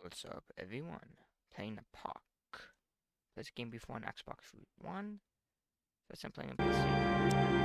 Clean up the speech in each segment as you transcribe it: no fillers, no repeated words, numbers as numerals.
What's up, everyone? Playing the park. This game before on Xbox One. First I'm playing on PC.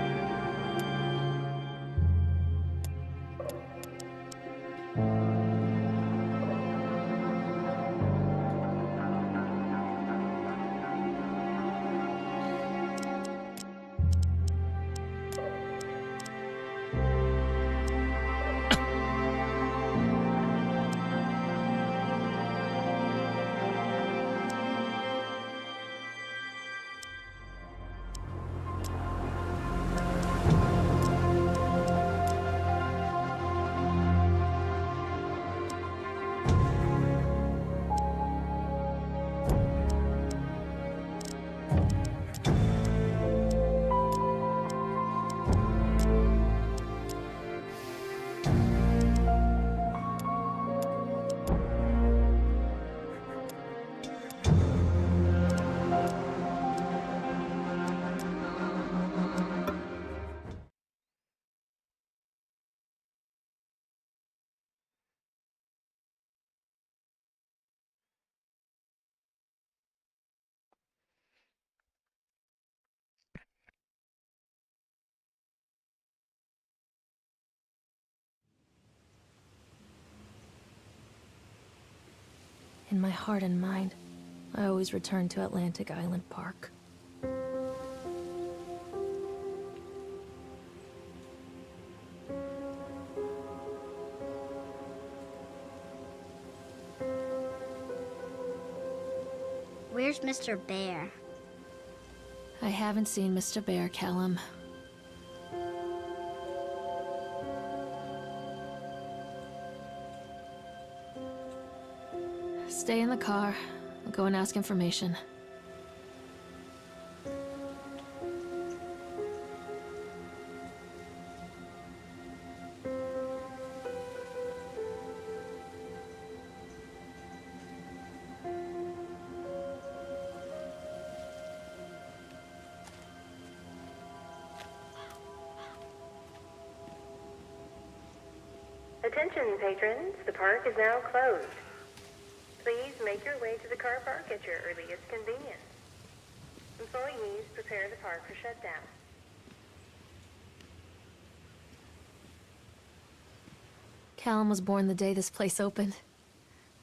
In my heart and mind, I always return to Atlantic Island Park. Where's Mr. Bear? I haven't seen Mr. Bear, Callum. Stay in the car. I'll go and ask information. Attention, patrons. The park is now closed. Please make your way to the car park at your earliest convenience. Employees prepare the park for shutdown. Callum was born the day this place opened.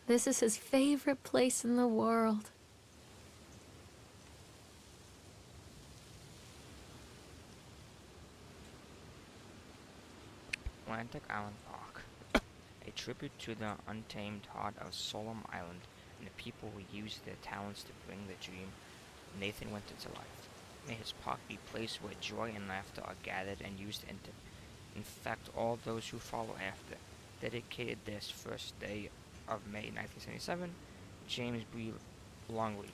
This is his favorite place in the world. Atlantic Island Park. A tribute to the untamed heart of Solemn Island and the people who used their talents to bring the dream of Nathan Winter to life. May his park be a place where joy and laughter are gathered and used to infect all those who follow after. Dedicated this first day of May 1977, James B. Longley.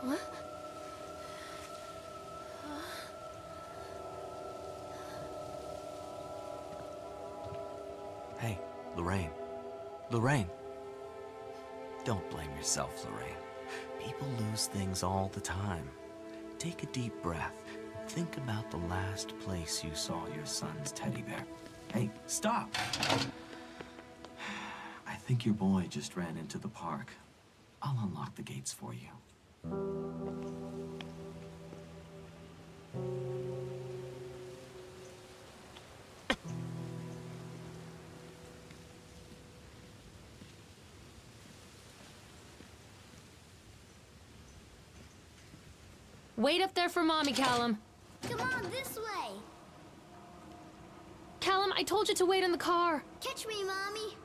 What? Hey, Lorraine. Lorraine! Don't blame yourself, Lorraine. People lose things all the time. Take a deep breath and think about the last place you saw your son's teddy bear. Hey, stop! I think your boy just ran into the park. I'll unlock the gates for you. Wait up there for Mommy, Callum. Come on, this way. Callum, I told you to wait in the car. Catch me, Mommy.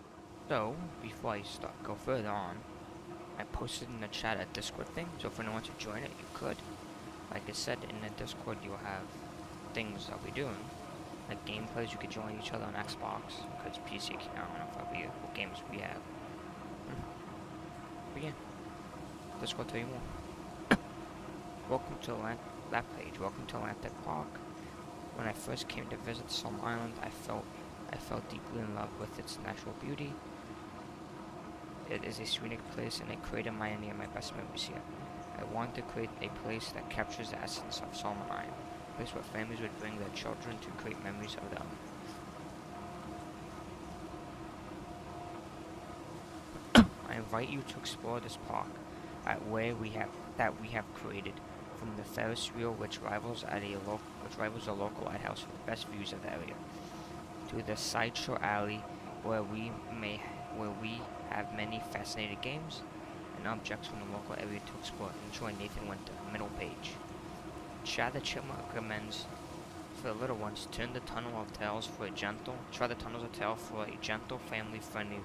So, before I go further on, I posted in the chat a Discord thing, so if anyone wants to join it, you could. Like I said, in the Discord you'll have things that we're doing. Like gameplays, you could join each other on Xbox, because PC, I don't know if that'll be what games we have. But yeah, Discord tell you more. Welcome to that page. Welcome to Atlantic Park. When I first came to visit Solemn Island, I felt deeply in love with its natural beauty. It is a scenic place and it created many of my best memories here. I wanted to create a place that captures the essence of Solomon Island, a place where families would bring their children to create memories of them. I invite you to explore this park that we have created, from the Ferris wheel, which rivals a local lighthouse with the best views of the area, to the sideshow alley where we have many fascinating games and objects from the local area to explore. Enjoy Nathan Winter, middle page. Chad the Chipmunk recommends for the little ones, try the tunnels of tales for a gentle, family-friendly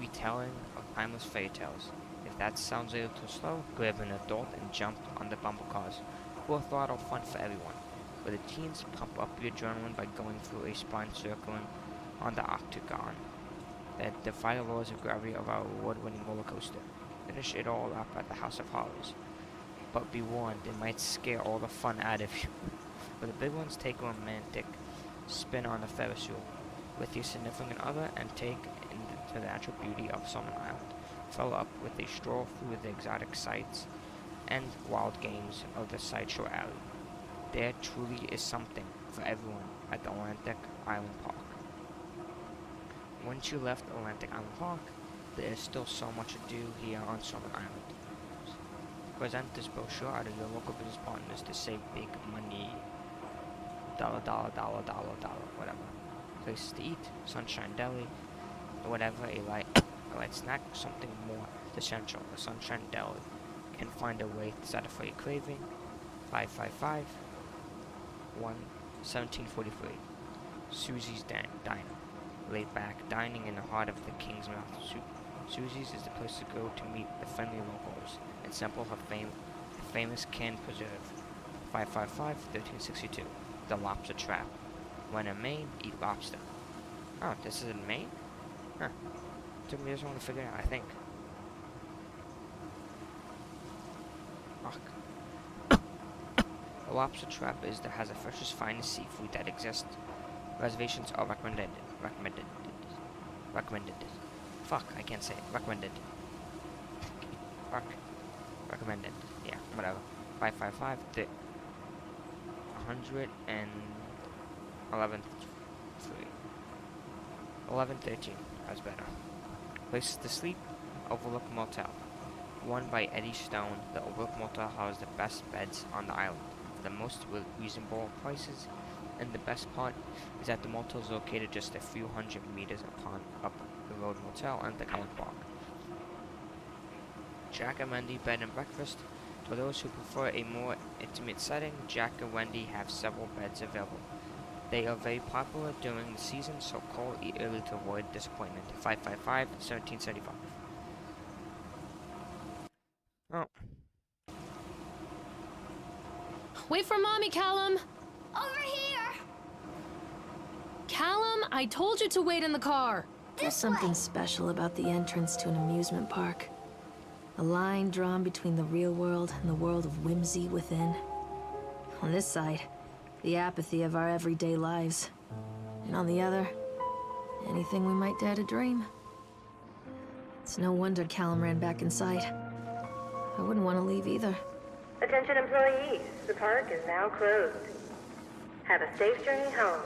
retelling of timeless fairy tales. If that sounds a little too slow, grab an adult and jump on the bumper cars. Full throttle fun for everyone. For the teens, pump up your adrenaline by going through a spine circling on the octagon that defy the laws of gravity of our award-winning roller coaster. Finish it all up at the House of Horrors. But be warned, it might scare all the fun out of you. For the big ones, take a romantic spin on the Ferris wheel with your significant other and take into the natural beauty of Solomon Island. Follow up with a stroll through the exotic sights and wild games of the sideshow alley. There truly is something for everyone at the Atlantic Island Park. Once you left Atlantic Island Park, there is still so much to do here on Solomon Island. Present this brochure out of your local business partners to save big money. Dollar, whatever. Places to eat, Sunshine Deli, whatever, a light snack, something more essential. The Sunshine Deli can find a way to satisfy your craving. 555 1743. Susie's Diner. Laid back dining in the heart of the King's Mouth. Susie's is the place to go to meet the friendly locals and sample her famous canned preserve. 555 1362. The Lobster Trap. When in Maine, eat lobster. Oh, this is in Maine? Huh. Took me just want to figure it out, I think. Fuck. The Lobster Trap has the freshest, finest seafood that exists. Reservations are recommended. Fuck, I can't say it. Recommended. Fuck. Recommended. Yeah, whatever. 555 111 1113. That's better. Places to sleep: Overlook Motel. Run by Eddie Stone, the Overlook Motel has the best beds on the island for the most reasonable prices, and the best part is that the motel is located just a few hundred meters up the road motel and the Island Park. Jack and Wendy Bed and Breakfast. For those who prefer a more intimate setting, Jack and Wendy have several beds available. They are very popular during the season, so call early to avoid disappointment. 555 1775. Oh. Wait for Mommy, Callum! Over here! Callum, I told you to wait in the car! There's This something way. special about the entrance to an amusement park. A line drawn between the real world and the world of whimsy within. On this side, the apathy of our everyday lives. And on the other, anything we might dare to dream. It's no wonder Callum ran back inside. I wouldn't want to leave either. Attention employees, the park is now closed. Have a safe journey home.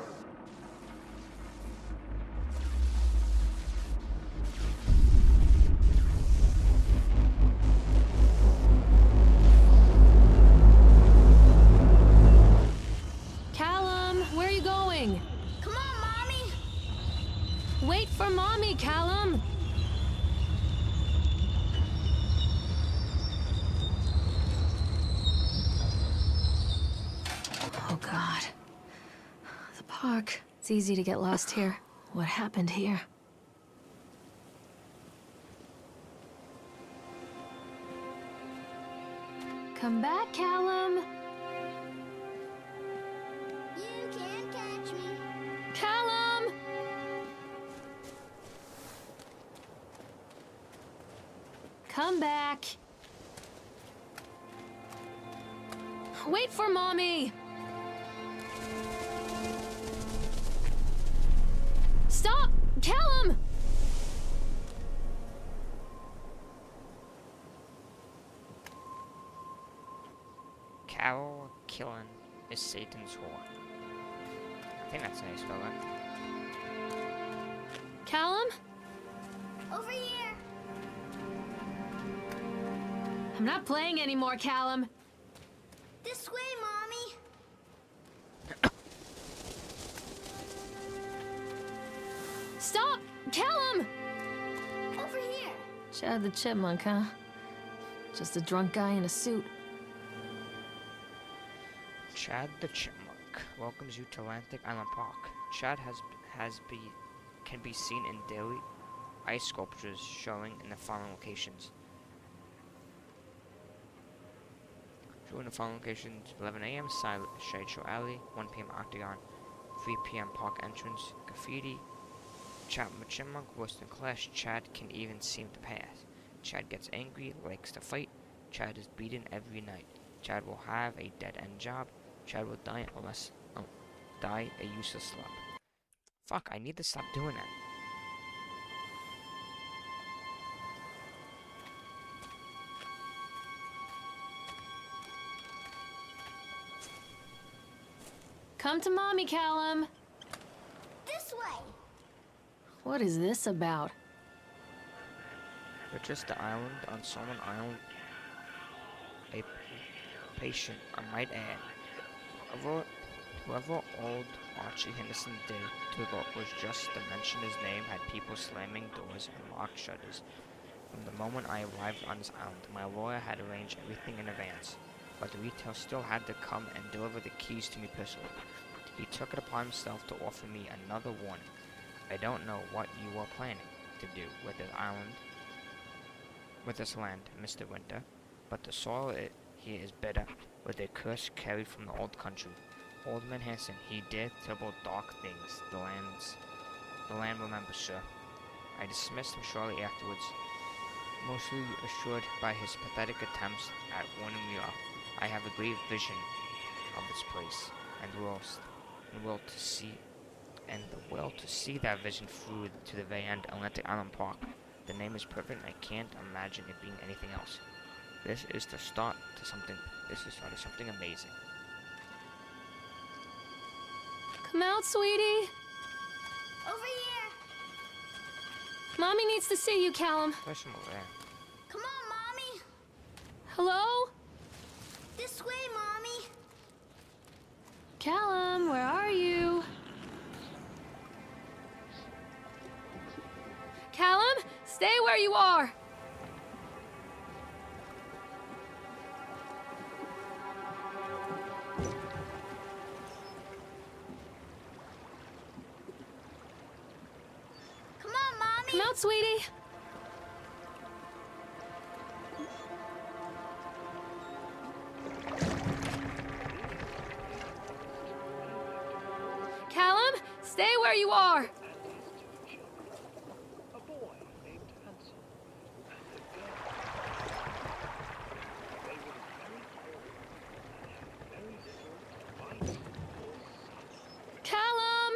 Callum, where are you going? Come on, Mommy! Wait for Mommy, Callum! Oh, God. The park. It's easy to get lost here. What happened here? Come back, Callum! You can't catch me. Callum! Come back. Wait for Mommy! Stop! Callum! killing is Satan's whore. I think that's how you spell it. Callum? Over here. I'm not playing anymore, Callum. This way, Mommy. Stop! Callum! Over here. Chad the Chipmunk, huh? Just a drunk guy in a suit. Chad the Chipmunk welcomes you to Atlantic Island Park. Chad can be seen in daily ice sculptures showing in the following locations. Showing the following locations: 11 a.m. Sideshow Alley, 1 p.m. Octagon, 3 p.m. Park entrance, graffiti. Chad the Chipmunk, worst in class. Chad can even seem to pass. Chad gets angry, likes to fight. Chad is beaten every night. Chad will have a dead-end job. Chad will die a useless slub. Fuck, I need to stop doing that. Come to Mommy, Callum. This way. What is this about? But just the island on Solomon Island, a patient, I might add. Whoever old Archie Henderson did to the was just to mention his name had people slamming doors and locked shutters. From the moment I arrived on this island, my lawyer had arranged everything in advance, but the retail still had to come and deliver the keys to me personally. He took it upon himself to offer me another warning. I don't know what you are planning to do with this island, with this land, Mr. Winter, but the soil here is bitter, with a curse carried from the old country. Old man Hanson, he did terrible dark things. The land remembers, sir. I dismissed him shortly afterwards, mostly assured by his pathetic attempts at warning me off. I have a great vision of this place, and the will to see that vision through to the very end. Atlantic Island Park. The name is perfect, and I can't imagine it being anything else. This is the start of something amazing. Come out, sweetie. Over here. Mommy needs to see you, Callum. There's some over there. Come on, Mommy. Hello? This way, Mommy. Callum, where are you? Callum, stay where you are. Come on, Mommy. Come out, sweetie. Callum, stay where you are. A boy named Hansel and a girl. They were very tall and had very little bite or suck. Callum!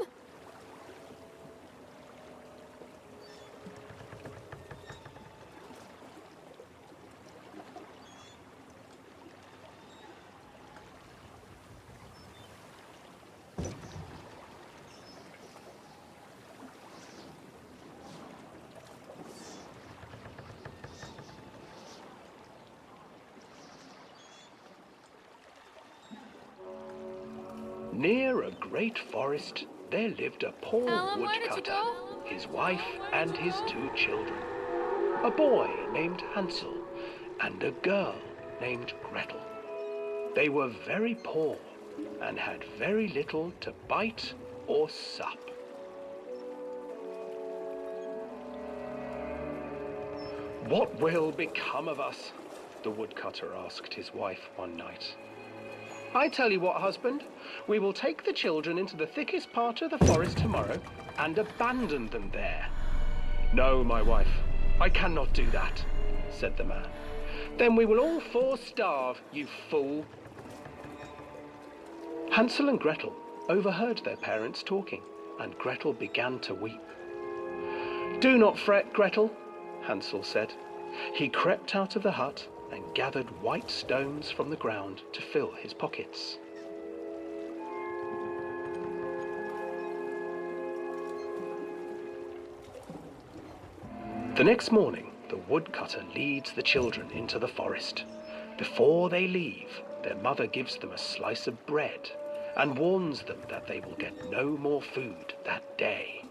Near a great forest, there lived a poor Alan, where did you woodcutter, go? his wife and his 2 children. A boy named Hansel and a girl named Gretel. They were very poor and had very little to bite or sup. What will become of us? The woodcutter asked his wife one night. I tell you what, husband, we will take the children into the thickest part of the forest tomorrow and abandon them there. No, my wife, I cannot do that, said the man. Then we will all 4 starve, you fool. Hansel and Gretel overheard their parents talking, and Gretel began to weep. Do not fret, Gretel, Hansel said. He crept out of the hut and gathered white stones from the ground to fill his pockets. The next morning, the woodcutter leads the children into the forest. Before they leave, their mother gives them a slice of bread and warns them that they will get no more food that day.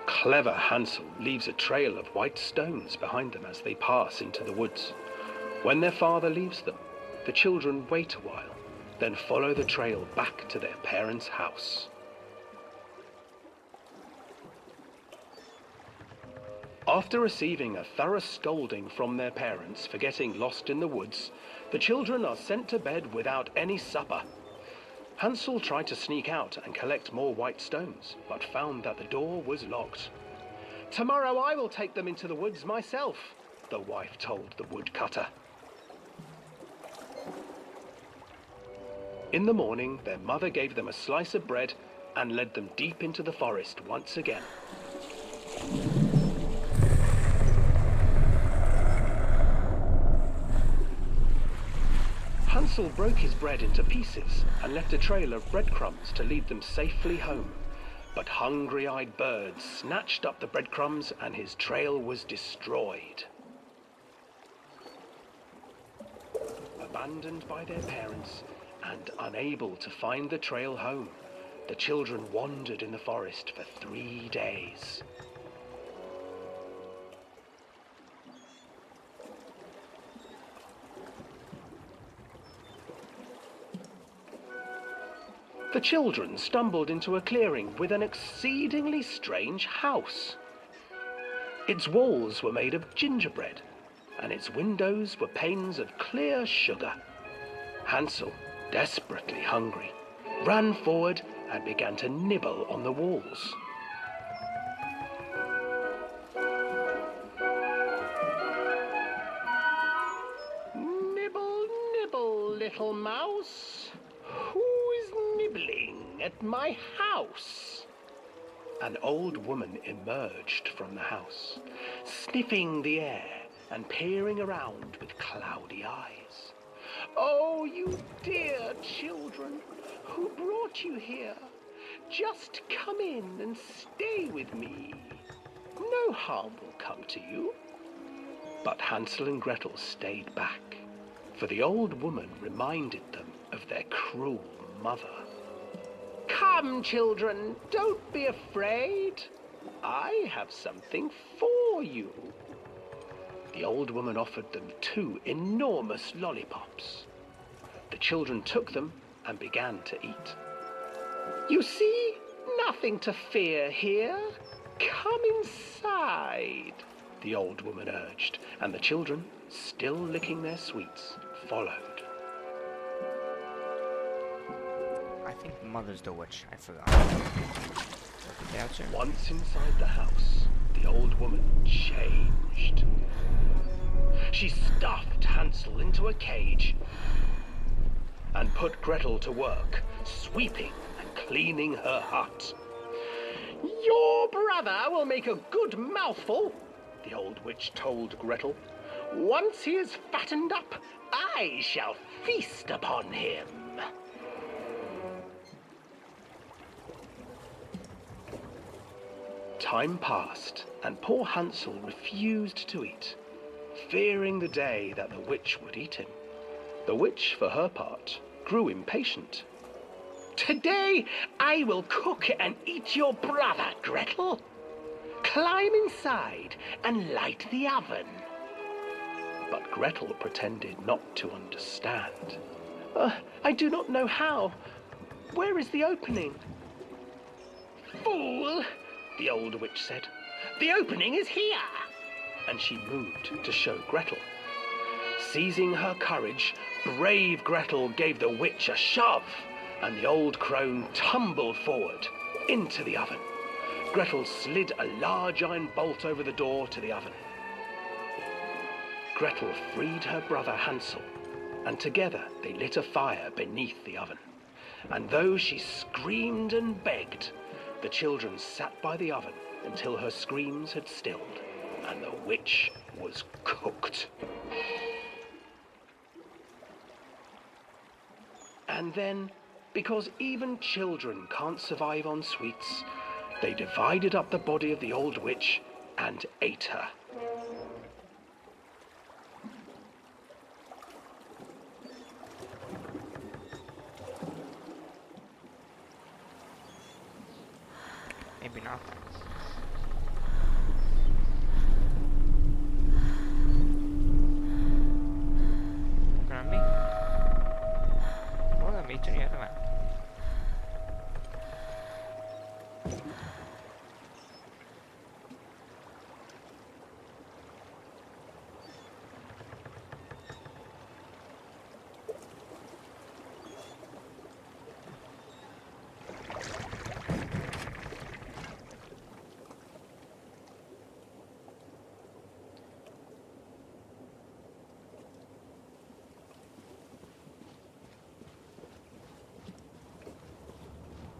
Clever Hansel leaves a trail of white stones behind them as they pass into the woods. When their father leaves them, the children wait a while, then follow the trail back to their parents' house. After receiving a thorough scolding from their parents for getting lost in the woods, the children are sent to bed without any supper. Hansel tried to sneak out and collect more white stones, but found that the door was locked. "Tomorrow I will take them into the woods myself," the wife told the woodcutter. In the morning, their mother gave them a slice of bread and led them deep into the forest once again. Hansel broke his bread into pieces and left a trail of breadcrumbs to lead them safely home. But hungry-eyed birds snatched up the breadcrumbs and his trail was destroyed. Abandoned by their parents and unable to find the trail home, the children wandered in the forest for 3 days. The children stumbled into a clearing with an exceedingly strange house. Its walls were made of gingerbread, and its windows were panes of clear sugar. Hansel, desperately hungry, ran forward and began to nibble on the walls. "Nibble, nibble, little mouse. Who is nibbling at my house?" An old woman emerged from the house, sniffing the air and peering around with cloudy eyes. "Oh, you dear children, who brought you here? Just come in and stay with me. No harm will come to you." But Hansel and Gretel stayed back, for the old woman reminded them of their cruel mother. "Come, children, don't be afraid. I have something for you." The old woman offered them 2 enormous lollipops. The children took them and began to eat. "You see, nothing to fear here. Come inside," the old woman urged, and the children, still licking their sweets, followed. I think Mother's the witch. I forgot. The answer? Once inside the house, the old woman changed. She stuffed Hansel into a cage and put Gretel to work, sweeping and cleaning her hut. "Your brother will make a good mouthful," the old witch told Gretel. "Once he is fattened up, I shall feast upon him." Time passed, and poor Hansel refused to eat, fearing the day that the witch would eat him. The witch, for her part, grew impatient. "Today I will cook and eat your brother, Gretel. Climb inside and light the oven." But Gretel pretended not to understand. I do not know how. Where is the opening?" "Fool," the old witch said. "The opening is here." And she moved to show Gretel. Seizing her courage, brave Gretel gave the witch a shove, and the old crone tumbled forward into the oven. Gretel slid a large iron bolt over the door to the oven. Gretel freed her brother Hansel, and together they lit a fire beneath the oven. And though she screamed and begged, the children sat by the oven until her screams had stilled, and the witch was cooked. And then, because even children can't survive on sweets, They divided up the body of the old witch and ate her. Maybe not. Look at me. Look at me, turn your head around.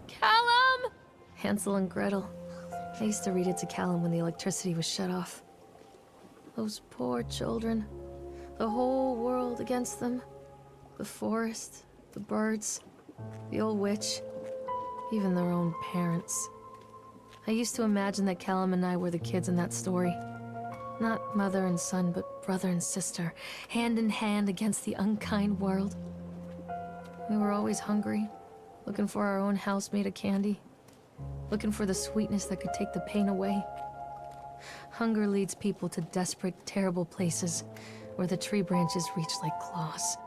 Callum! Hansel and Gretel. I used to read it to Callum when the electricity was shut off. Those poor children. The whole world against them. The forest, the birds, the old witch, even their own parents. I used to imagine that Callum and I were the kids in that story. Not mother and son, but brother and sister, hand in hand against the unkind world. We were always hungry, looking for our own house made of candy. Looking for the sweetness that could take the pain away. Hunger leads people to desperate, terrible places where the tree branches reach like claws.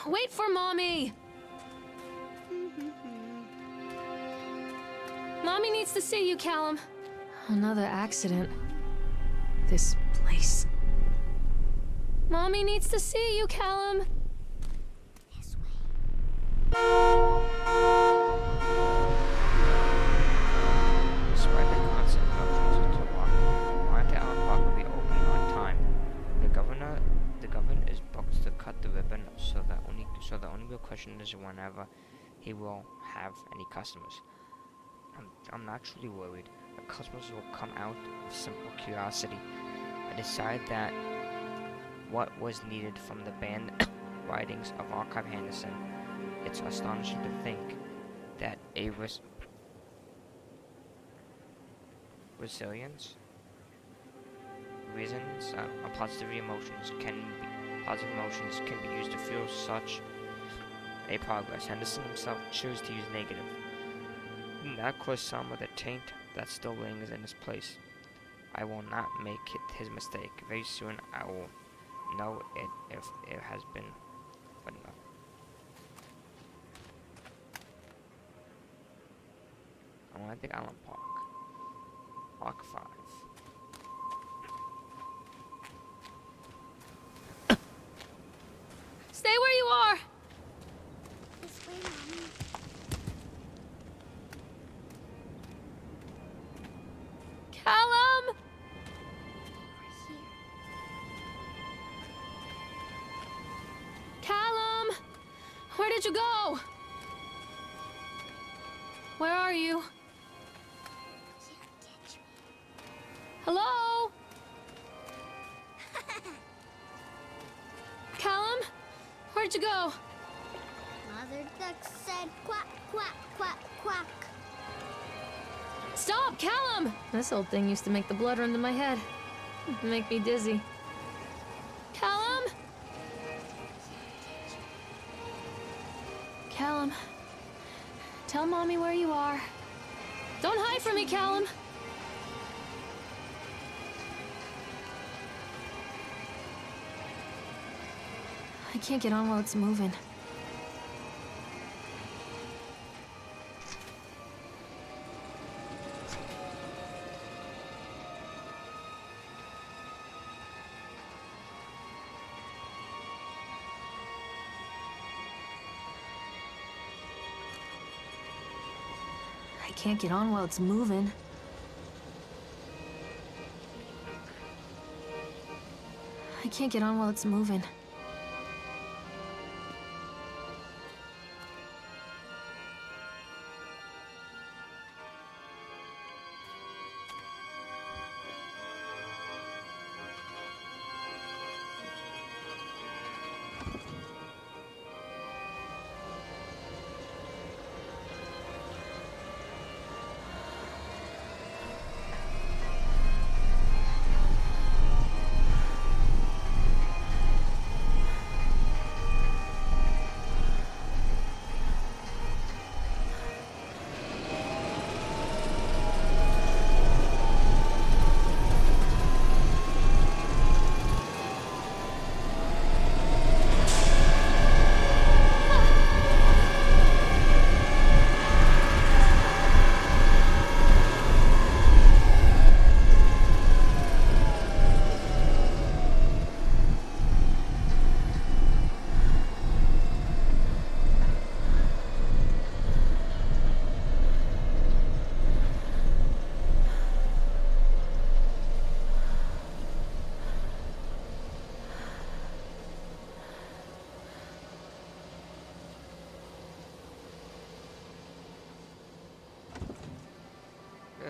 Wait for Mommy! Mommy needs to see you, Callum. Another accident. This place. Mommy needs to see you, Callum. This way. Despite the constant interruptions to walk, Martha Allen Park will be open on time. The governor is booked to cut the ribbon, so the only real question is whenever he will have any customers. I'm naturally worried that customers will come out of simple curiosity. I decided that what was needed from the band writings of Archive Henderson. It's astonishing to think that a reasons positive emotions can be used to fuel such a progress. Henderson himself chose to use negative. That caused some of the taint that still lingers in his place. I will not make it his mistake. Very soon I will know it if it has been enough. I want to think Allen Park. Park 5. Stay where you are! This way, Mommy. Callum! Over here. Callum! Where did you go? Where are you? Can't catch me. Hello? Callum? Where did you go? Mother Duck said quack, quack, quack, quack. Stop, Callum! This old thing used to make the blood run to my head. Make me dizzy. Callum? Callum, tell Mommy where you are. Don't hide from me, Callum! I can't get on while it's moving. I can't get on while it's moving. I can't get on while it's moving.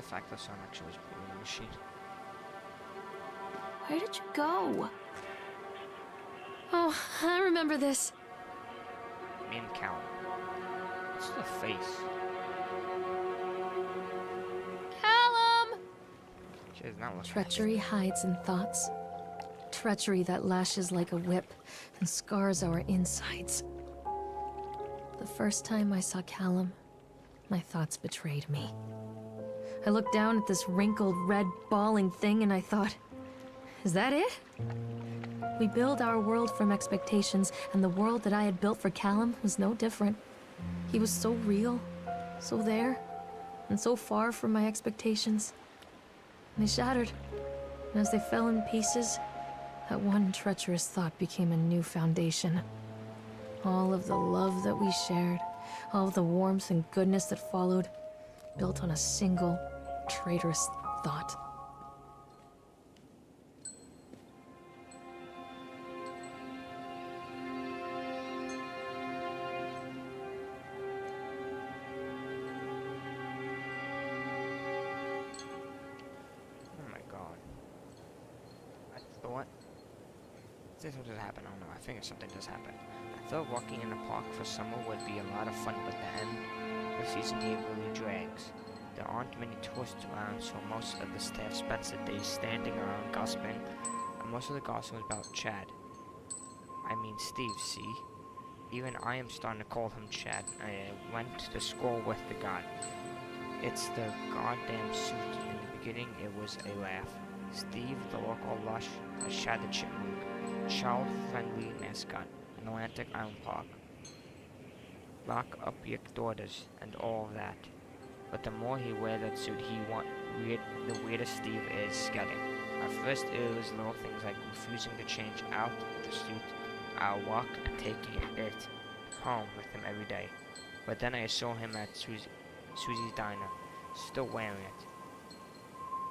fact the sun actually was building a machine. Where did you go? Oh, I remember this. Me and Callum. What's the face? Callum! She does not look Treachery hides in thoughts. Treachery that lashes like a whip and scars our insides. The first time I saw Callum, my thoughts betrayed me. I looked down at this wrinkled, red, bawling thing and I thought, is that it? We build our world from expectations, and the world that I had built for Callum was no different. He was so real, so there, and so far from my expectations. And they shattered, and as they fell in pieces, that one treacherous thought became a new foundation. All of the love that we shared, all of the warmth and goodness that followed, built on a single, traitorous thought. Oh my god. I thought... This what just happened? I don't know. I think something just happened. I thought walking in the park for summer would be a lot of fun, but the end of the season here really drags. There aren't many tourists around, so most of the staff spends the day standing around gossiping, and most of the gossip was about Chad. I mean Steve, see? Even I am starting to call him Chad. I went to school with the guy. It's the goddamn suit. In the beginning, it was a laugh. Steve, the local lush, a Chad the Chipmunk, child-friendly mascot, an Atlantic Island Park. Lock up your daughters and all of that. But the more he wears that suit, the weirder Steve is getting. At first, it was little things like refusing to change out the suit, our walk, and taking it home with him every day. But then I saw him at Susie's diner, still wearing it.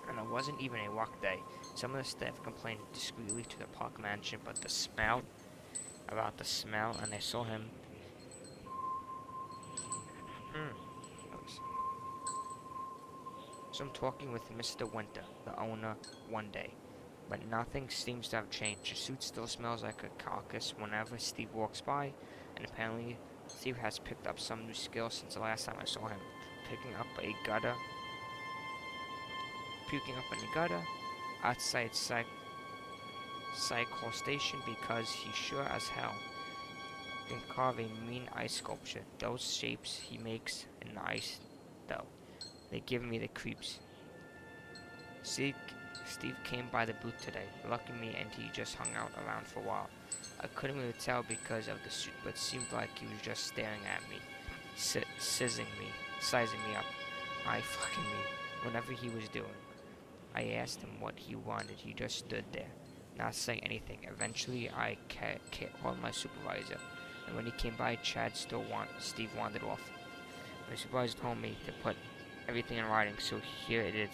And it wasn't even a walk day. Some of the staff complained discreetly to the park manager about the smell, and I saw him. So I'm talking with Mr. Winter, the owner, one day. But nothing seems to have changed. The suit still smells like a carcass whenever Steve walks by, and apparently Steve has picked up some new skills since the last time I saw him. Puking up in the gutter outside Cycle Station because he sure as hell can carve a mean ice sculpture. Those shapes he makes in the ice, though, they give me the creeps. Steve came by the booth today, lucky me, and he just hung out around for a while. I couldn't really tell because of the suit, but it seemed like he was just staring at me, sizing me up. I fucking me, whatever he was doing. I asked him what he wanted. He just stood there, not saying anything. Eventually, I called my supervisor, and when he came by, Steve wandered off. My supervisor told me to put everything in writing, so here it is.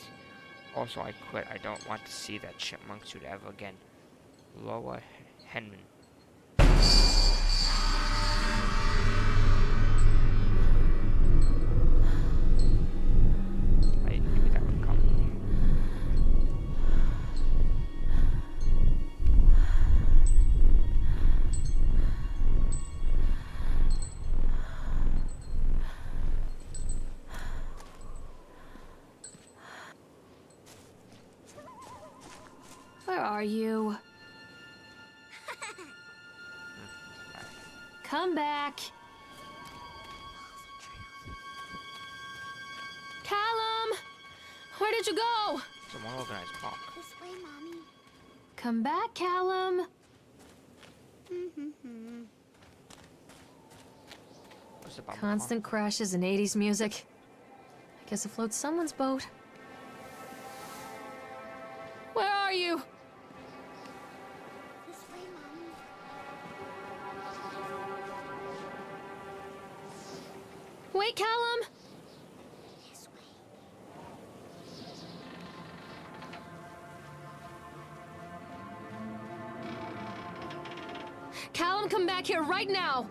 Also, I quit. I don't want to see that chipmunk suit ever again. Loa Henman. I knew that would come. Where are you? Come back. Callum! Where did you go? It's a more organized park. This way, Mommy. Come back, Callum. What's the bumper Constant crashes and 80s music. I guess it floats someone's boat. Where are you? This way, Mommy. Wait, Callum! This way. Callum, come back here right now!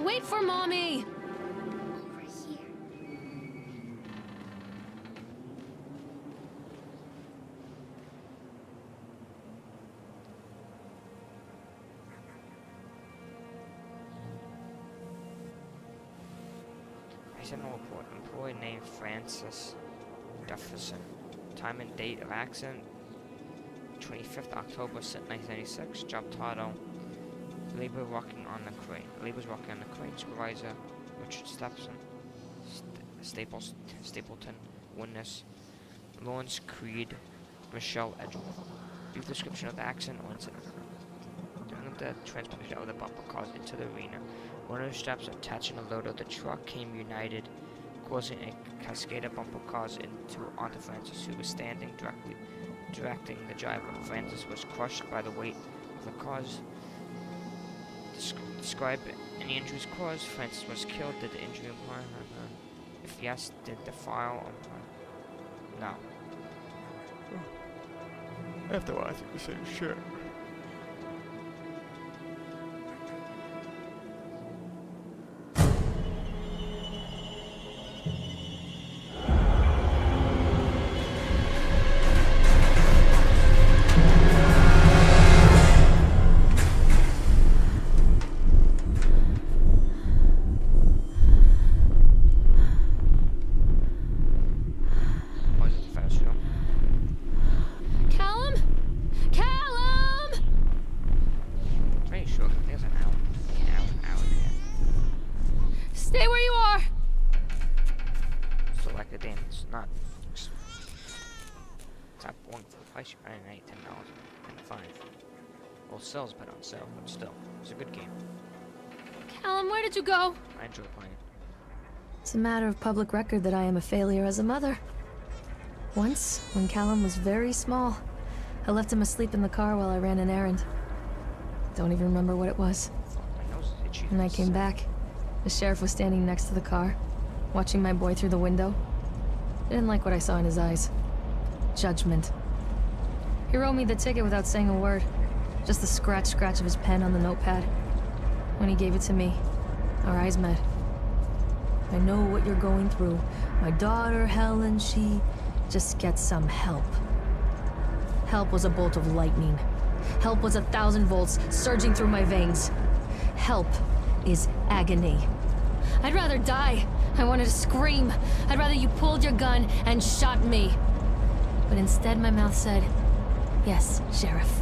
Wait for Mommy! Over here. Sentinel report. Employee named Francis Jefferson. Time and date of accident 25th October 1996. Job title: labor working on the crane. Labor's working on the crane. Supervisor: Richard Stapleton. Witness: Lawrence Creed, Michelle Edgeworth. Brief description of the accident or incident. During the transportation of the bumper cars into the arena, one of the straps attaching a load of the truck came united, causing a cascade of bumper cars onto Francis, who was standing directing the driver. Francis was crushed by the weight of the cars. Describe any injuries caused. Francis was killed. Did the injury imply? If yes, did the file imply? No. After all, I think the same shit. Sells but on sale, but still, it's a good game. Callum, where did you go? I enjoy playing it. It's a matter of public record that I am a failure as a mother. Once, when Callum was very small, I left him asleep in the car while I ran an errand. Don't even remember what it was. My nose is itchy. When I came back, the sheriff was standing next to the car, watching my boy through the window. I didn't like what I saw in his eyes. Judgment. He wrote me the ticket without saying a word. Just the scratch of his pen on the notepad. When he gave it to me, our eyes met. I know what you're going through. My daughter, Helen, she just gets some help. Help was a bolt of lightning. Help was 1,000 volts surging through my veins. Help is agony. I'd rather die. I wanted to scream. I'd rather you pulled your gun and shot me. But instead my mouth said, yes, Sheriff.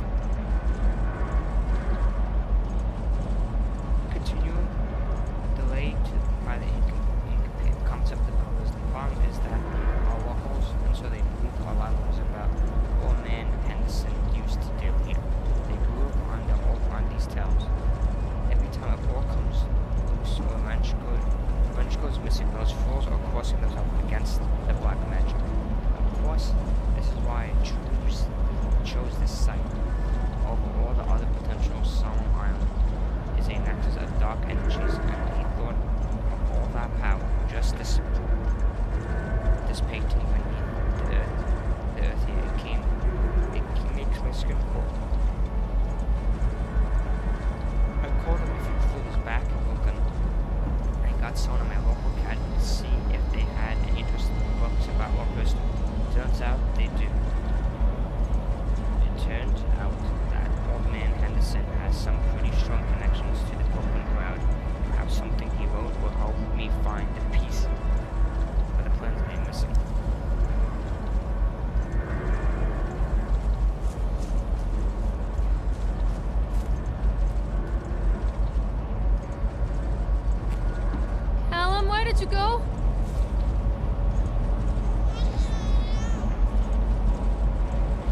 You go?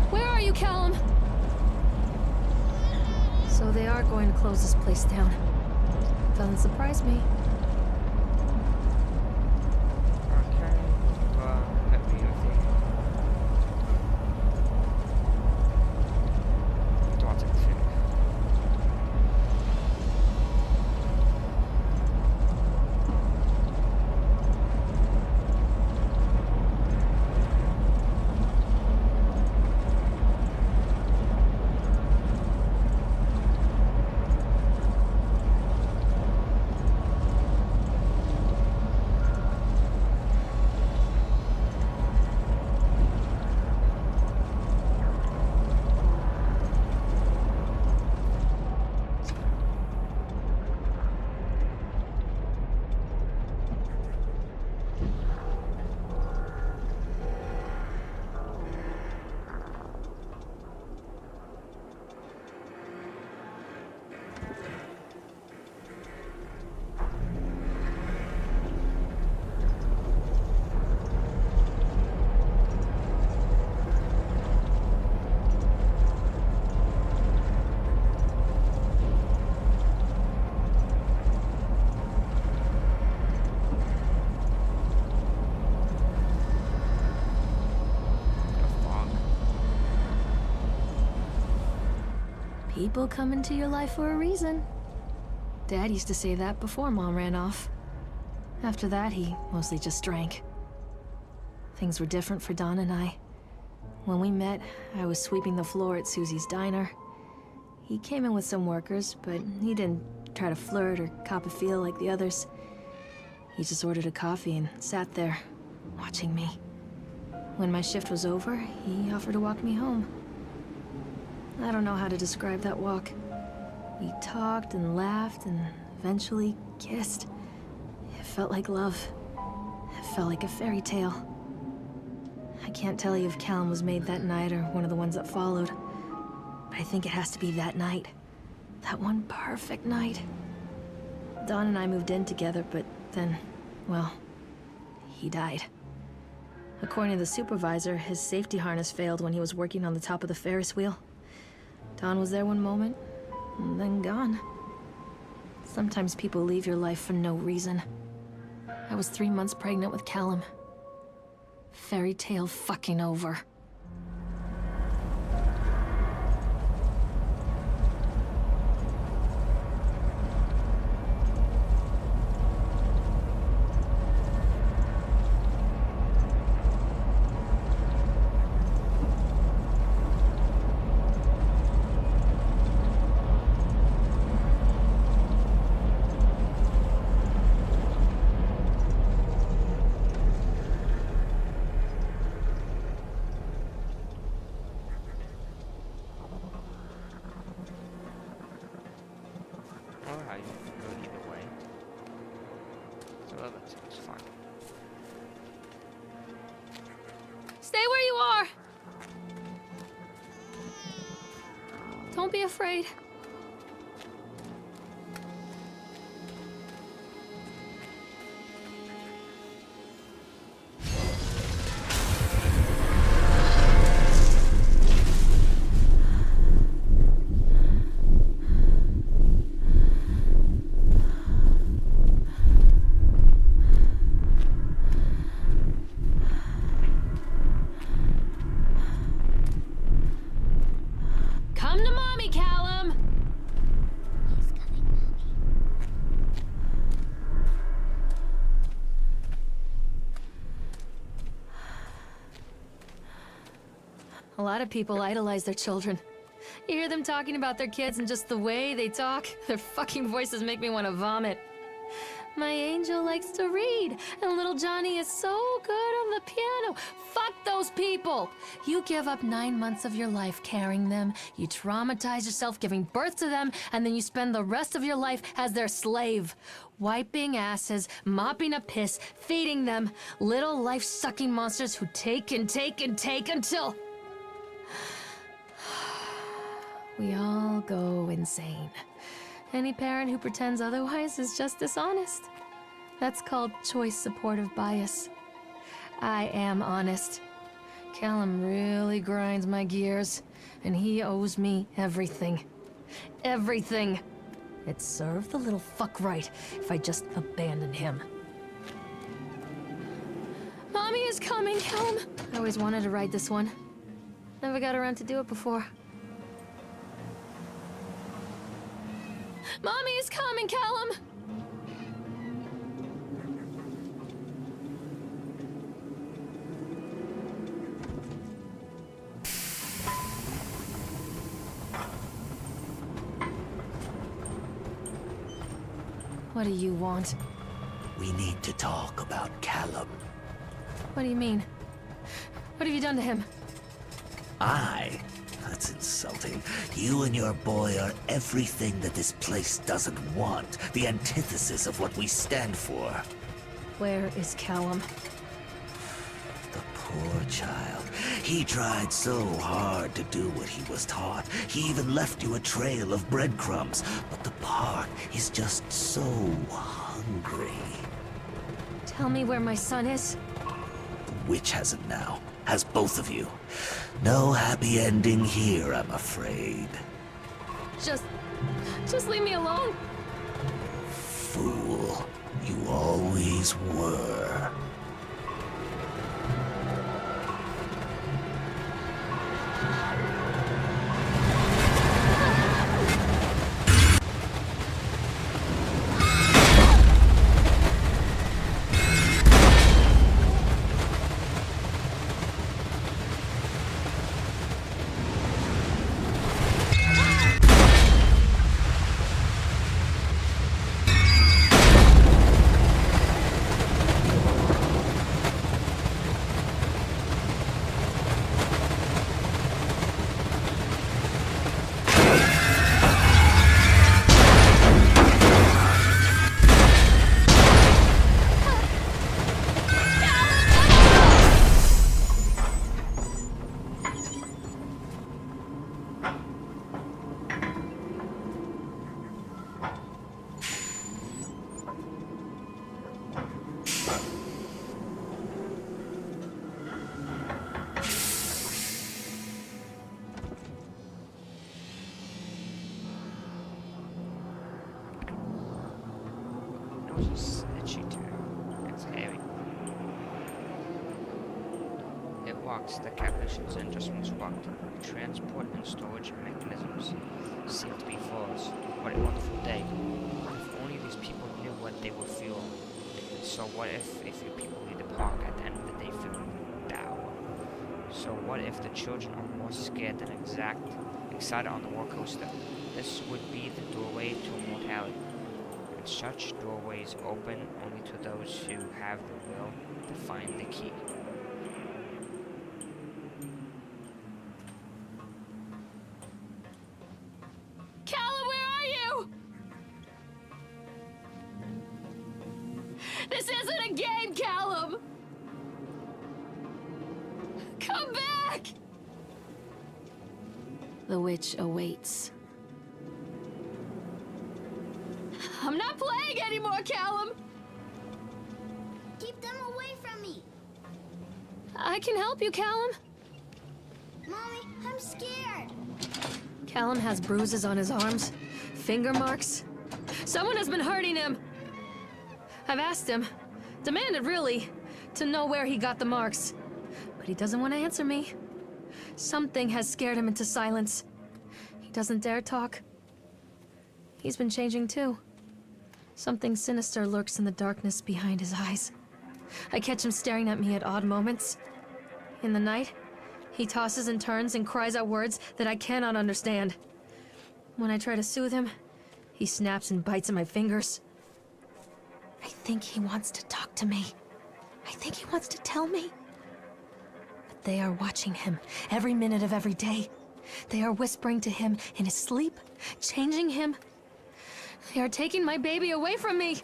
Where are you, Callum? So they are going to close this place down. Doesn't surprise me. People come into your life for a reason. Dad used to say that before Mom ran off. After that, he mostly just drank. Things were different for Don and I. When we met, I was sweeping the floor at Susie's diner. He came in with some workers, but he didn't try to flirt or cop a feel like the others. He just ordered a coffee and sat there, watching me. When my shift was over, he offered to walk me home. I don't know how to describe that walk. We talked and laughed and eventually kissed. It felt like love. It felt like a fairy tale. I can't tell you if Callum was made that night or one of the ones that followed, but I think it has to be that night. That one perfect night. Don and I moved in together, but then, well, he died. According to the supervisor, his safety harness failed when he was working on the top of the Ferris wheel. Don was there one moment, and then gone. Sometimes people leave your life for no reason. I was 3 months pregnant with Callum. Fairy tale fucking over. Alright, go either way. So that seems fun. Stay where you are! Don't be afraid. Come to mommy, Callum! He's coming, Mommy. A lot of people idolize their children. You hear them talking about their kids and just the way they talk, their fucking voices make me want to vomit. My angel likes to read, and little Johnny is so good on the piano. Fuck those people! You give up 9 months of your life carrying them, you traumatize yourself giving birth to them, and then you spend the rest of your life as their slave. Wiping asses, mopping up piss, feeding them. Little life-sucking monsters who take and take and take until... we all go insane. Any parent who pretends otherwise is just dishonest. That's called choice supportive bias. I am honest. Callum really grinds my gears, and he owes me everything. Everything. It'd serve the little fuck right if I just abandoned him. Mommy is coming, Callum! I always wanted to ride this one. Never got around to do it before. Mommy is coming, Callum! What do you want? We need to talk about Callum. What do you mean? What have you done to him? That's insulting. You and your boy are everything that this place doesn't want. The antithesis of what we stand for. Where is Callum? The poor child. He tried so hard to do what he was taught. He even left you a trail of breadcrumbs. But the park is just so hungry. Tell me where my son is. The witch has him now. Has both of you. No happy ending here, I'm afraid. Just leave me alone. Fool. You always were. nose is itchy too. It's hairy. It walks. The calculations and adjustments walked. Transport and storage mechanisms seem to be flawless. What a wonderful day. If only these people knew what they were feeling. So what if a few people leave the park at the end of the day feeling dour? So what if the children are more scared than excited on the roller coaster? This would be the doorway to immortality. And such doorways open only to those who have the will to find the key. Callum, where are you? This isn't a game, Callum! Come back! The witch awaits. I'm not playing anymore, Callum! Keep them away from me. I can help you, Callum. Mommy, I'm scared. Callum has bruises on his arms, finger marks. Someone has been hurting him. I've asked him, demanded really, to know where he got the marks. But he doesn't want to answer me. Something has scared him into silence. He doesn't dare talk. He's been changing too. Something sinister lurks in the darkness behind his eyes. I catch him staring at me at odd moments. In the night, he tosses and turns and cries out words that I cannot understand. When I try to soothe him, he snaps and bites at my fingers. I think he wants to talk to me. I think he wants to tell me. But they are watching him every minute of every day. They are whispering to him in his sleep, changing him. They are taking my baby away from me.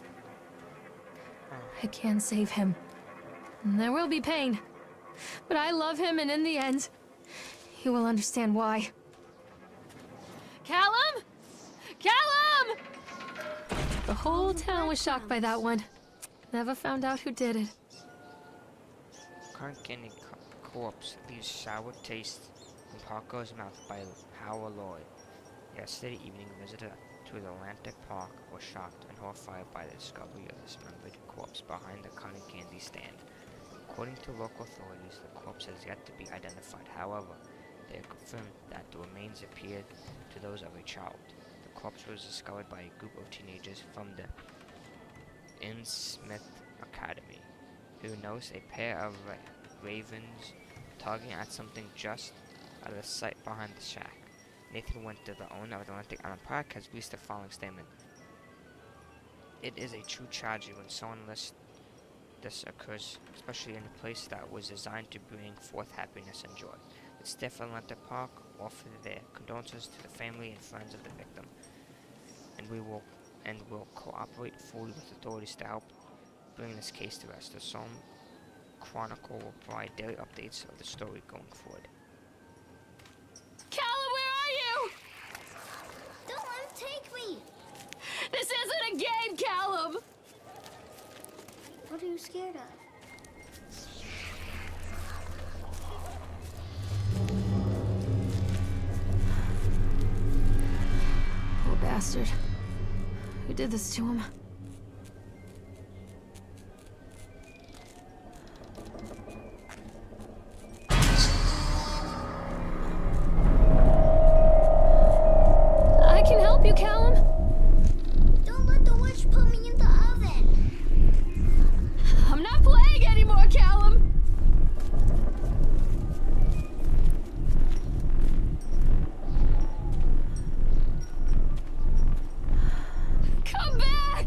I can save him. There will be pain. But I love him, and in the end, he will understand why. Callum? Callum! The whole town was shocked by that one. Never found out who did it. Cotton candy corpse leaves sour taste in Parker's mouth by Howard Lloyd. Yesterday evening, a visitor to the Atlantic Park was shocked and horrified by the discovery of the dismembered corpse behind the cotton candy stand. According to local authorities, the corpse has yet to be identified. However, they have confirmed that the remains appeared to those of a child. The corpse was discovered by a group of teenagers from the Innsmouth Academy, who noticed a pair of ravens tugging at something just at the site behind the shack. Nathan Winter, the owner of Atlantic Island Park, has released the following statement. It is a true tragedy when someone this occurs, especially in a place that was designed to bring forth happiness and joy. The staff of Atlantic Park offer their condolences to the family and friends of the victim, and will cooperate fully with authorities to help bring this case to rest. The Solemn Chronicle will provide daily updates of the story going forward. Callum, where are you? Don't let him take me. This isn't a game, Callum! What are you scared of? Poor bastard. Who did this to him? I can help you, Callum. Don't let the witch put me in the oven. I'm not playing anymore, Callum. Come back!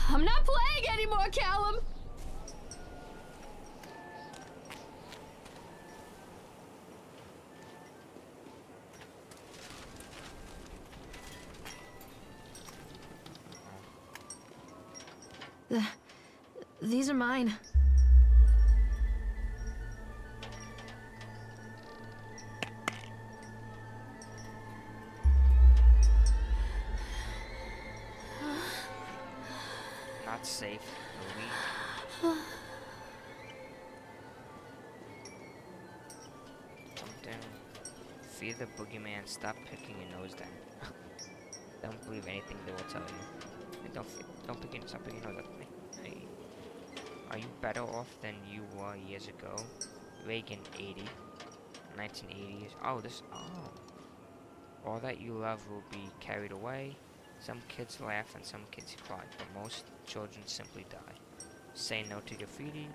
I'm not playing anymore, Callum. These are mine. Not safe, Louis. Something fear the boogeyman, stop picking your nose then. Don't believe anything they will tell you. And stop picking your nose. Hey, are you better off than you were years ago? Reagan 80. 1980s. Oh. All that you love will be carried away. Some kids laugh and some kids cry, but most children simply die. Say no to graffiti.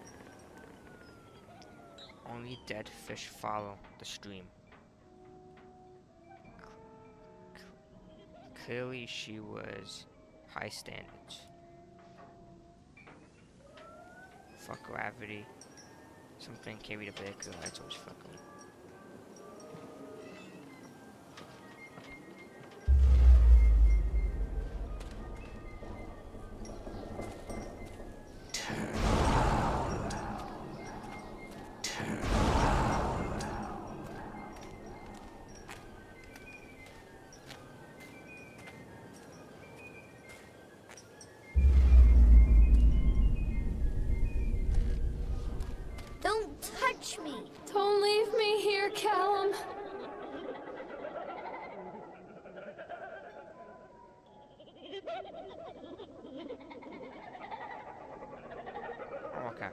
Only dead fish follow the stream. Clearly she was high standards. Fuck gravity. Something carried a big girl, that's always fucking. Don't touch me. Don't leave me here, Callum. Okay.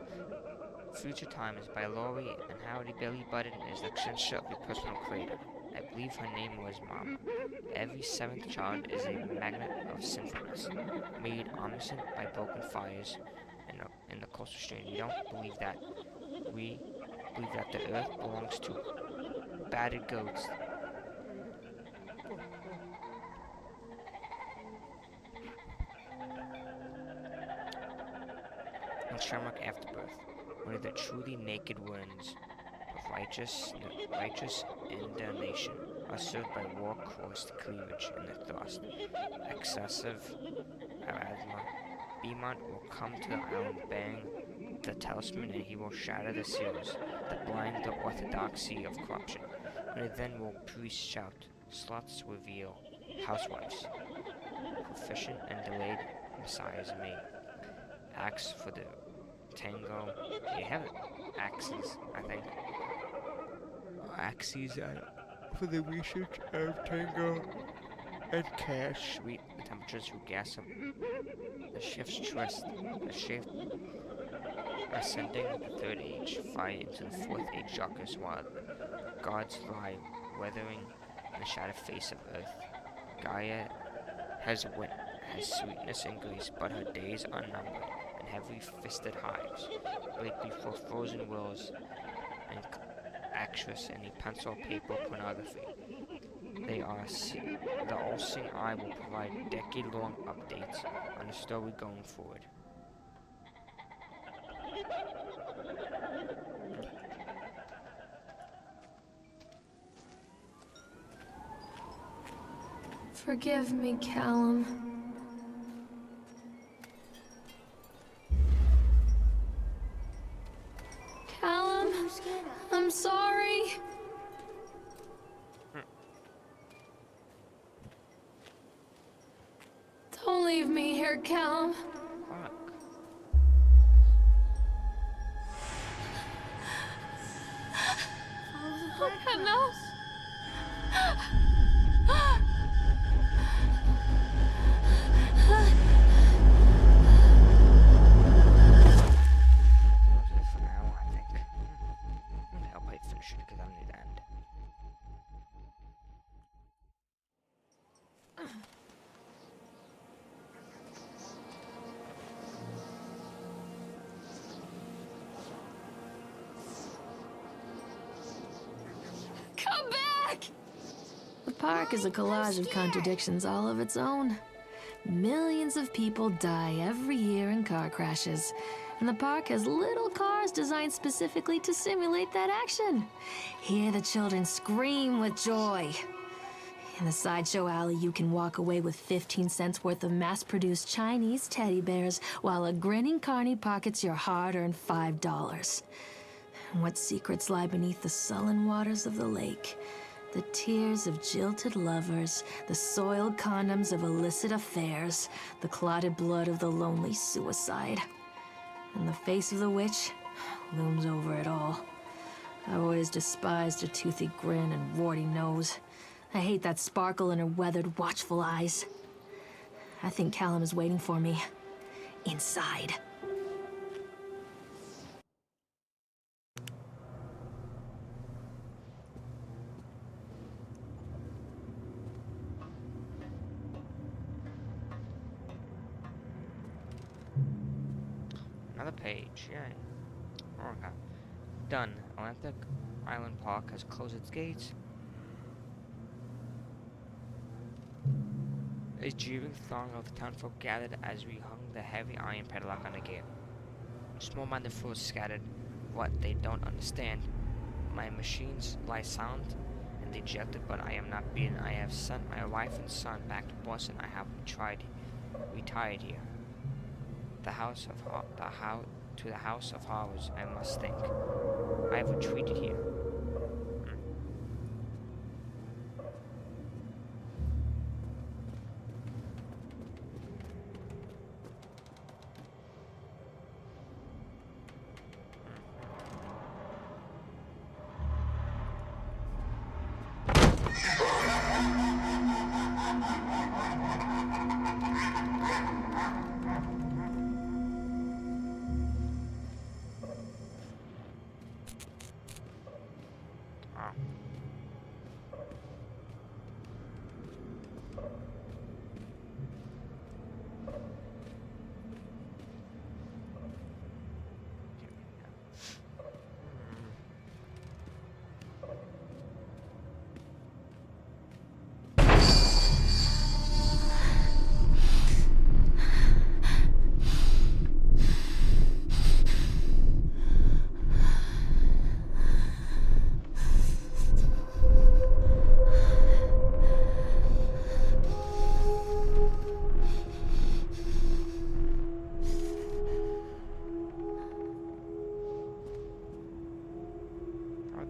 Future Time is by Laurie and Howdy Billy Button is the extension of your personal creator. I believe her name was Mama. Every seventh child is a magnet of sinfulness, made omniscient by broken fires in the coastal stream. We don't believe that. We believe that the earth belongs to battered goats. In Shamrock Afterbirth, one of the truly naked ones of righteous indignation are served by war-coursed cleavage and the thrust. Excessive asthma. Beaumont will come to the island, bang the talisman, and he will shatter the seals that blind the orthodoxy of corruption. And then will priests shout, sluts reveal, housewives, proficient and delayed messiahs made. Axe for the tango. You have it. Axes, I think. Axes for the research of tango and cash. Sweet the temperatures who gas up. The shift's twist. The shift ascending the third age, fire into the fourth age darkness while gods lie weathering in the shattered face of earth. Gaia has sweetness and grace, but her days are numbered and heavy-fisted hives break before frozen wills and actress and a pencil paper pornography. The all-seeing eye will provide decade-long updates on the story going forward. Forgive me, Callum. Callum, I'm sorry. Don't leave me here, Callum. Fuck. Enough. For now, I think. I'll probably finish it because I'm near the end. Come back! The park is a collage of contradictions all of its own. Millions of people die every year in car crashes, and the park has little cars designed specifically to simulate that action. Hear the children scream with joy. In the sideshow alley, you can walk away with 15 cents worth of mass-produced Chinese teddy bears, while a grinning carny pockets your hard-earned $5. And what secrets lie beneath the sullen waters of the lake? The tears of jilted lovers, the soiled condoms of illicit affairs, the clotted blood of the lonely suicide. And the face of the witch looms over it all. I've always despised her toothy grin and warty nose. I hate that sparkle in her weathered, watchful eyes. I think Callum is waiting for me. Inside. Another page, yay. Okay. Done. Atlantic Island Park has closed its gates. A jeering throng of the townfolk gathered as we hung the heavy iron padlock on the gate. Small-minded fools scattered what they don't understand. My machines lie silent and dejected, but I am not beaten. I have sent my wife and son back to Boston. I have retired here. To the House of Horrors, I must think. I have retreated here.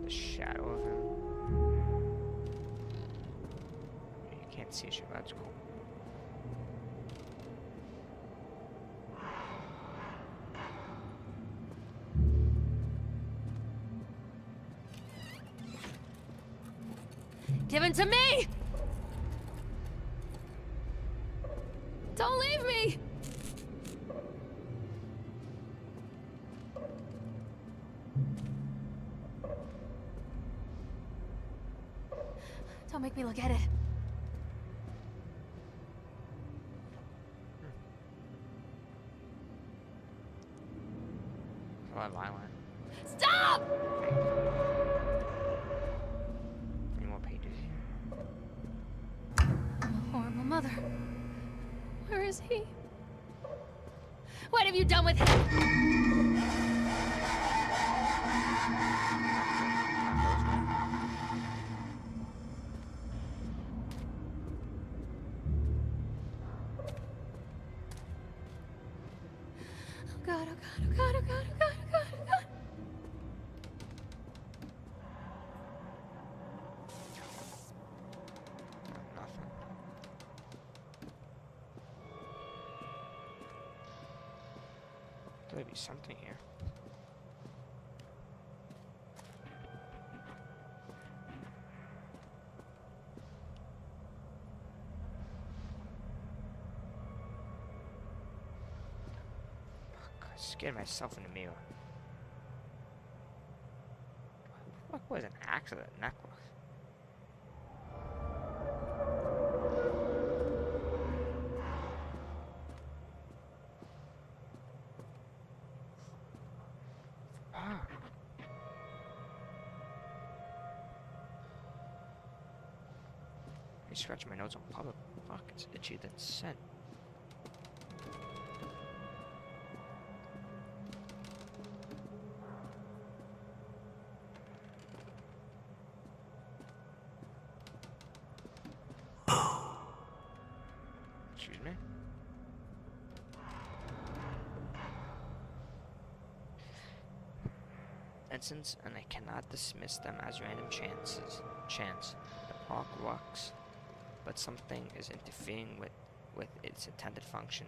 The shadow of him. You can't see shit, that's cool. Give it to me! Don't leave me! Don't make me look at it. A lot violent. Stop! Any more pages? I'm a horrible mother. Where is he? What have you done with him? Oh God, oh God, oh God, oh God, oh God, oh God, oh God. Nothing. There'll be something here. I scared myself in the mirror. What was an accident necklace? Ah. I scratch my nose on public. Fuck, it's itchy than scent. Excuse me? Incidents, and I cannot dismiss them as random chance. The park works, but something is interfering with its intended function.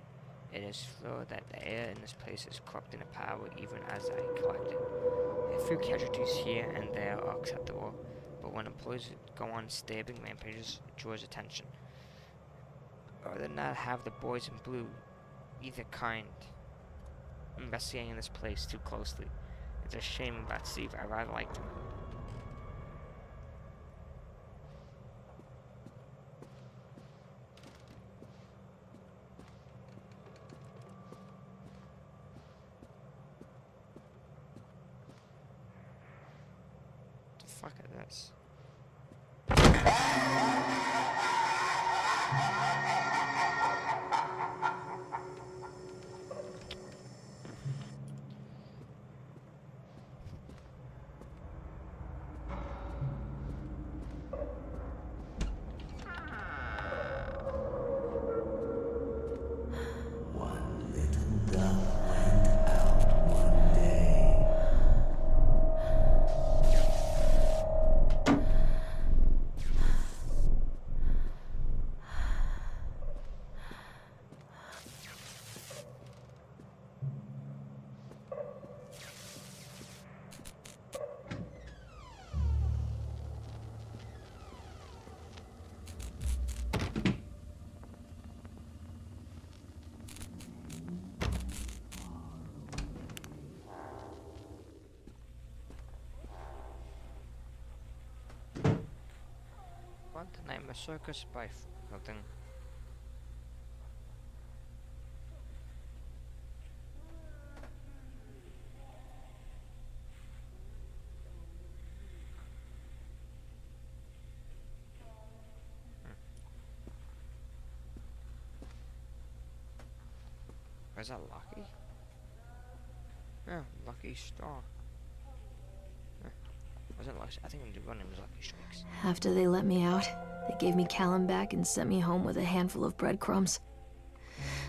It is felt that the air in this place is corrupting the power even as I collect it. A few casualties here and there are acceptable, but when employees go on stabbing rampages, it draws attention. I'd rather not have the boys in blue, either kind, investigating this place too closely. It's a shame about Steve. I rather liked him. The fuck is this? One little dove went out one day. What the Nightmare Circus by nothing. Is that Lucky? Yeah, Lucky Star. Wasn't Lucky? I think the one name was Lucky Strikes. After they let me out, they gave me Callum back and sent me home with a handful of breadcrumbs.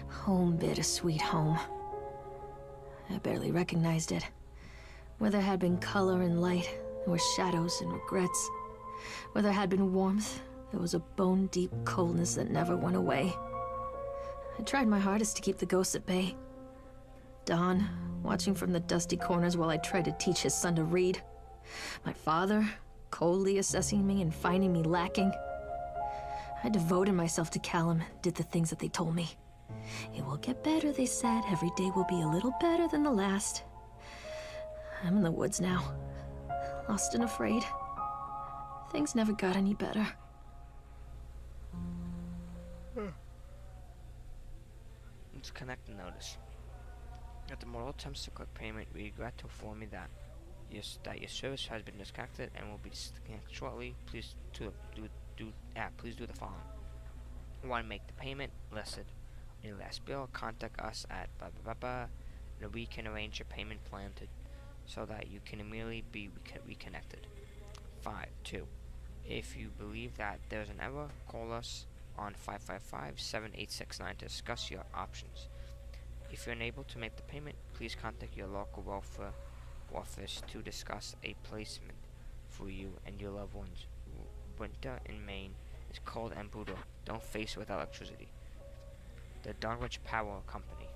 Home, bittersweet home. I barely recognized it. Where there had been color and light, there were shadows and regrets. Where there had been warmth, there was a bone-deep coldness that never went away. I tried my hardest to keep the ghosts at bay. Don, watching from the dusty corners while I tried to teach his son to read. My father, coldly assessing me and finding me lacking. I devoted myself to Callum, did the things that they told me. It will get better, they said. Every day will be a little better than the last. I'm in the woods now, lost and afraid. Things never got any better. Let's connect the notice. At the mortal attempts to collect payment, we regret to inform you that your service has been disconnected and will be disconnected shortly. Please do the following. 1. Make the payment listed in your last bill. Contact us at blah blah blah blah, and we can arrange your payment plan so that you can immediately be reconnected. 2. If you believe that there's an error, call us on 555-7869 to discuss your options. If you're unable to make the payment, please contact your local welfare office to discuss a placement for you and your loved ones. Winter in Maine is cold and brutal. Don't face it without electricity. The Dunwich Power Company.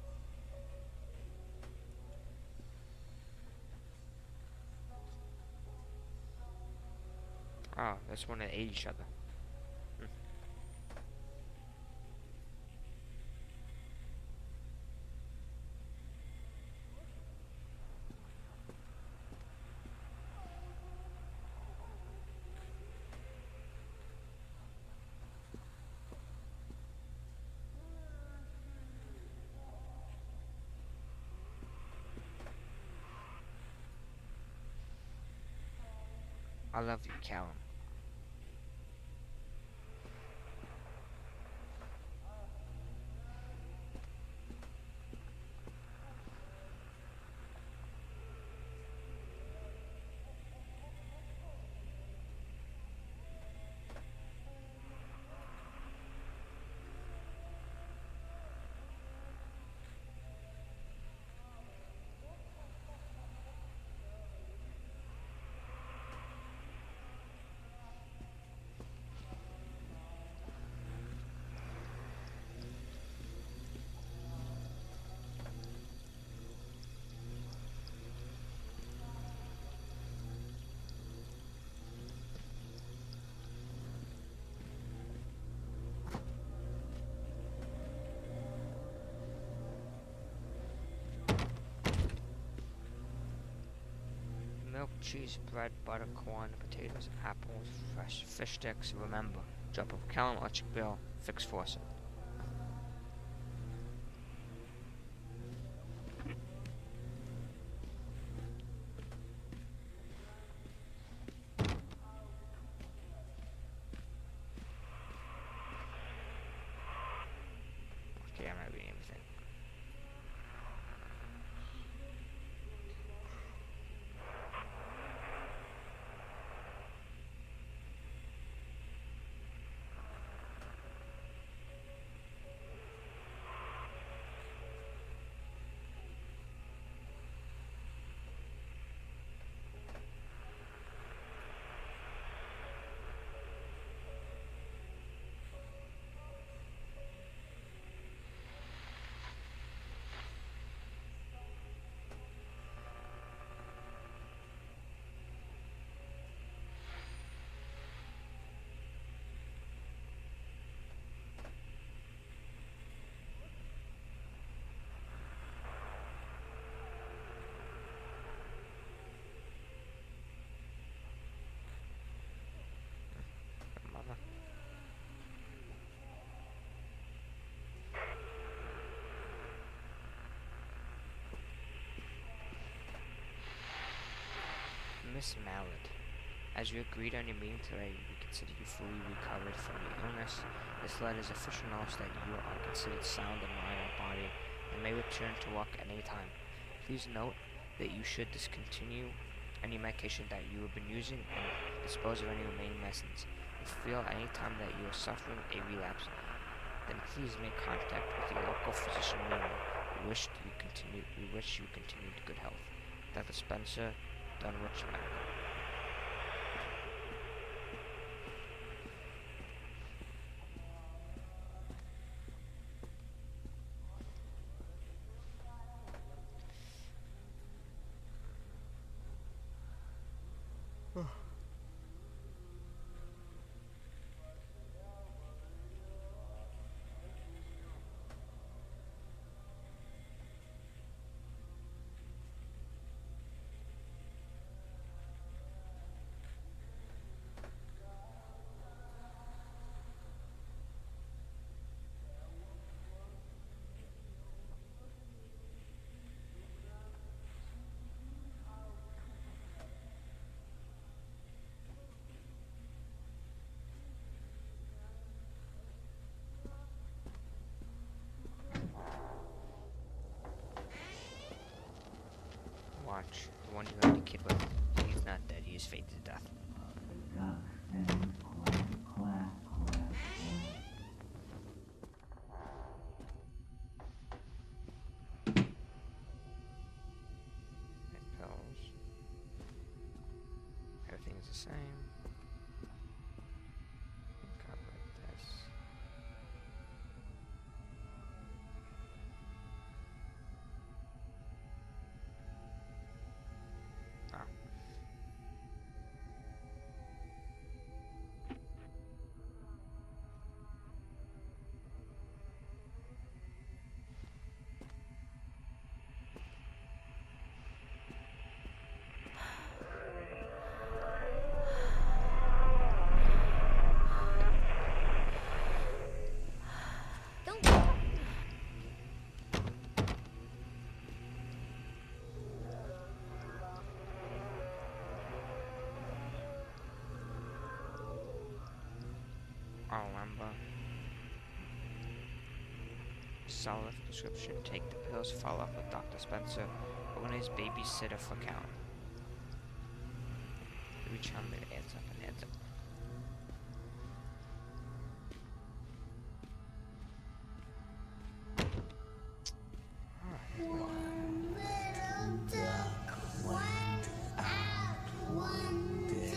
Oh, that's one that ate each other. I love you, Callum. milk, cheese, bread, butter, corn, potatoes, apples, fresh fish sticks. Remember, drop a Callum electric bill, fix Fawcett. Okay, I'm not reading anything. Mother. Miss Mallard, as you agreed on your meeting today, we consider you fully recovered from your illness. This letter is official knowledge that you are considered sound in mind and body and may return to work at any time. Please note that you should discontinue any medication that you have been using and dispose of any remaining medicines. If you feel at any time that you are suffering a relapse, then please make contact with your local physician immediately. We wish you continued good health. Dr. Spencer, Dunwich Medical. Watch, the one you had a kid with. He's not dead, he is fated to death. It pills. Everything's the same. Cover this. Oh. Don't. I'll remember. Solid prescription. Take the pills. Follow up with Dr. Spencer. Organize babysitter for Callum. Every time it adds up and adds up. One little duck went out one day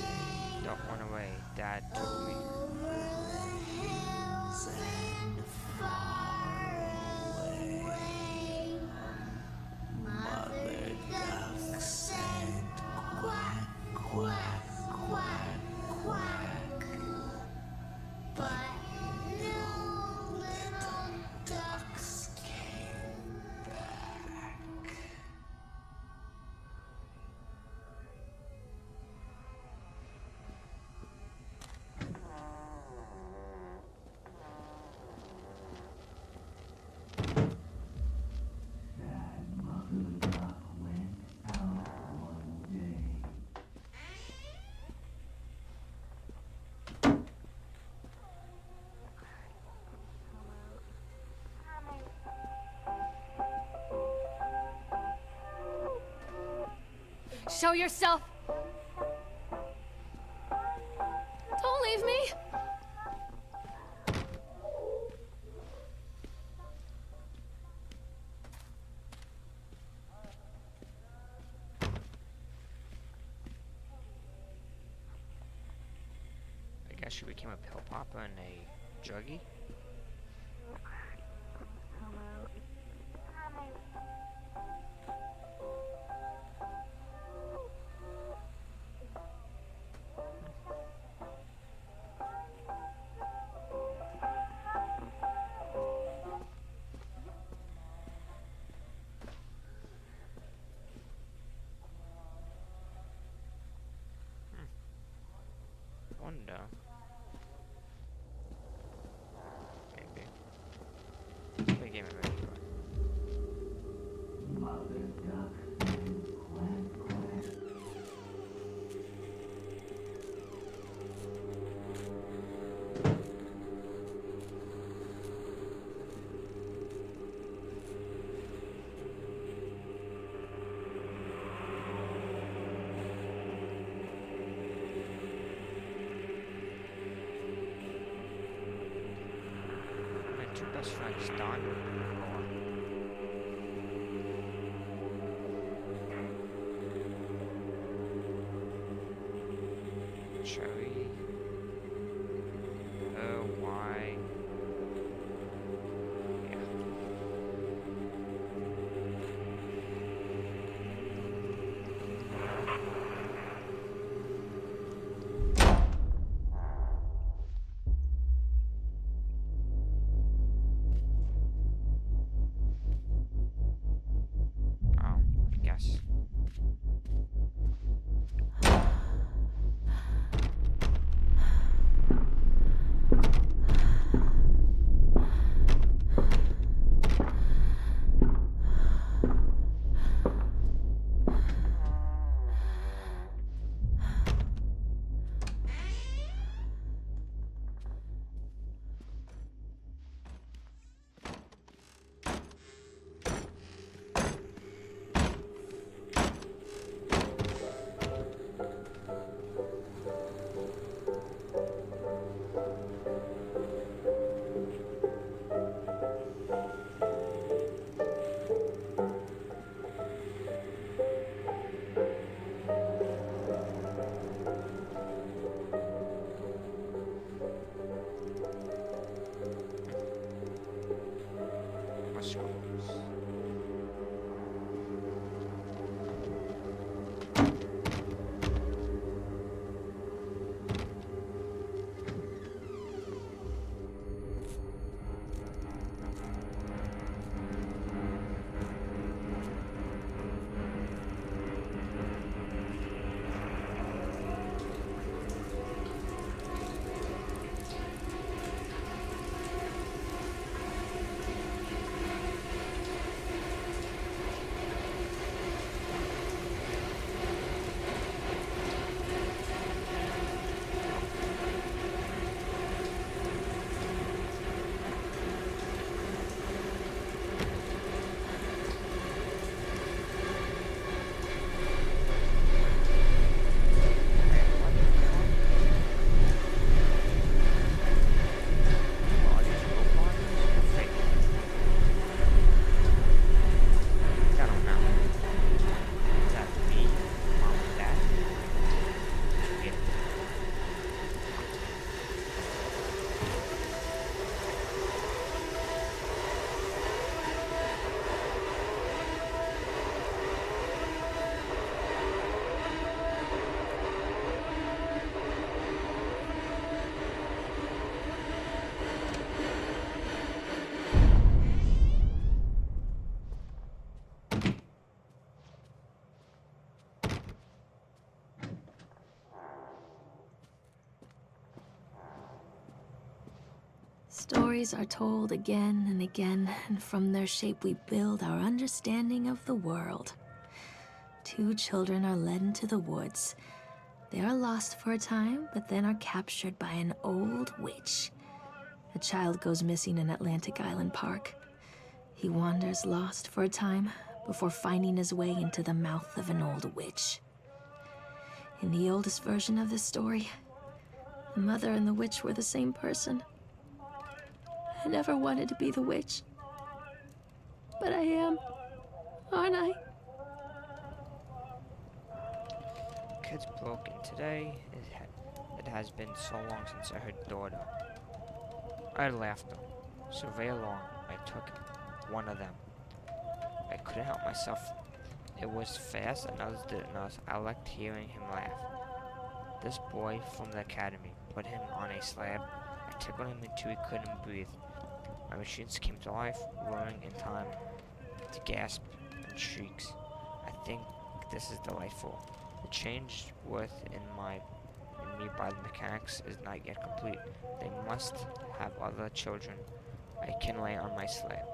Don't run away. Dad took me. over the hills and far away. Mother duck said quack, quack, quack, quack. But no little ducks came back. Show yourself! Don't leave me! I guess she became a pill popper and a druggie. Wonder. Maybe. Play game eventually. My two best friends, Don and Laura. Cherry. Why? Yeah. Oh, I guess. Mushrooms. Stories are told again and again, and from their shape we build our understanding of the world. Two children are led into the woods. They are lost for a time, but then are captured by an old witch. A child goes missing in Atlantic Island Park. He wanders lost for a time before finding his way into the mouth of an old witch. In the oldest version of this story, the mother and the witch were the same person. I never wanted to be the witch. But I am, aren't I? Kids broken today. It has been so long since I heard daughter. I laughed them. So very long, I took one of them. I couldn't help myself. It was fast and others didn't notice. I liked hearing him laugh. This boy from the academy put him on a slab. I tickled him until he couldn't breathe. My machines came to life, roaring in time to gasp and shrieks. I think this is delightful. The change worth in me by the mechanics is not yet complete. They must have other children I can lay on my slab.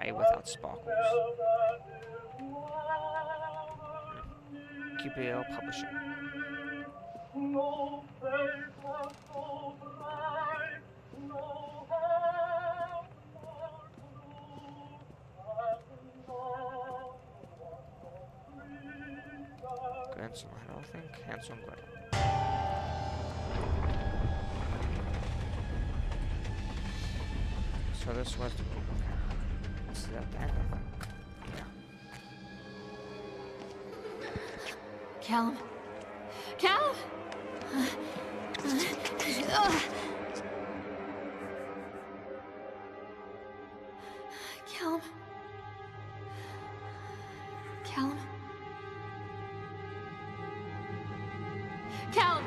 I without sparkles. QPL Publishing. Hansel, I don't think Hansel and Gretel. So this was the book. This is at the end of it. Yeah. Callum. Callum! Callum. Callum. Callum!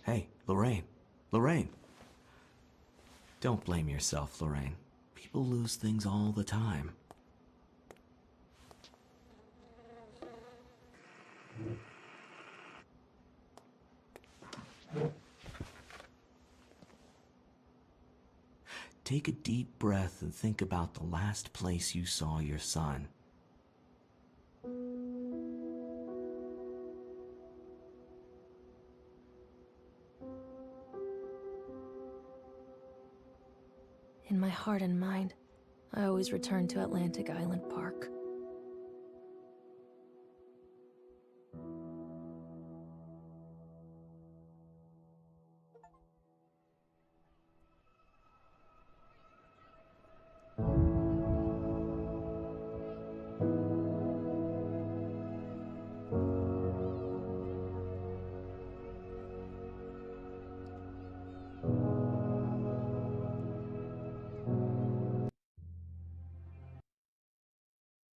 Hey, Lorraine. Lorraine. Don't blame yourself, Lorraine. People lose things all the time. Take a deep breath and think about the last place you saw your son. In my heart and mind, I always return to Atlantic Island Park.